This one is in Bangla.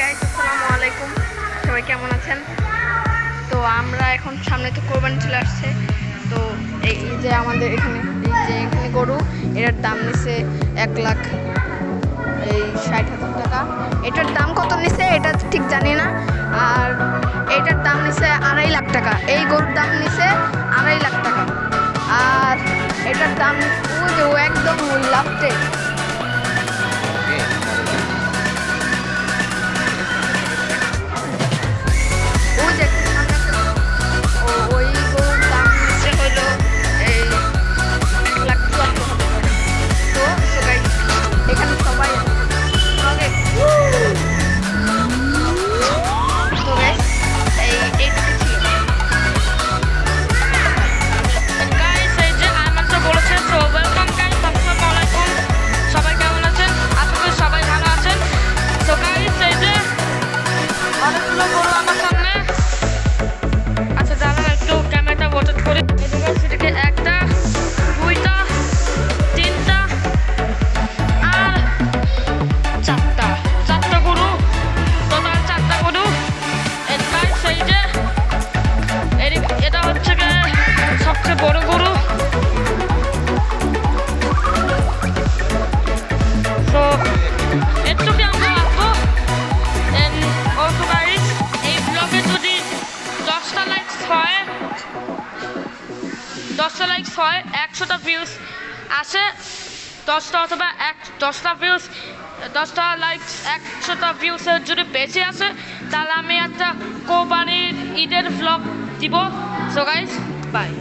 গাইস, আসসালামু আলাইকুম। সবাই কেমন আছেন? তো আমরা এখন সামনে তো কোরবানি চলে আসছে। তো এই যে আমাদের এখানে গরু, এটার দাম নিছে 1,00,000 এই 60,000 টাকা। এটার দাম কত নিছে এটা ঠিক জানি না। আর এইটার দাম নিছে 2.5 লাখ টাকা। এই গরুর দাম নিছে 2.5 লাখ টাকা। আর এটার দাম ও একদম লাস্টে। ওই গরুর দাম নিচ্ছে হলো এই 1,74,000 টাকা। তো এখানে সবাই তো এইটুকু ছিল। গাইস, এই যে আয়মান তো বলেছে, তো ওয়েলকাম গাইস, আসসালামু আলাইকুম। সবাই কেমন আছেন? আশা করি সবাই ভালো আছেন। তো গাইস, এই যে অনেকগুলো গরু আমার সামনে। আচ্ছা, দাঁড়ান একটু ক্যামেরাটা রোটেট করি। এদিকে সেদিকে একটা, দুইটা, তিনটা আর চারটা গরু, টোটাল 4টা গরু। গাইস, এই যে এটা হচ্ছে গিয়ে সবচেয়ে বড় গরু। তো এটুকুই আমরা আসবো। অলসো গাইস, এই ব্লগে যদি 10টা লাইকস হয়, 100টা ভিউজ আসে, 10টা অথবা 10টা লাইকস 100টা ভিউসের যদি বেশি আসে, তাহলে আমি একটা কোরবানির ঈদের ব্লগ দিব। So guys, by.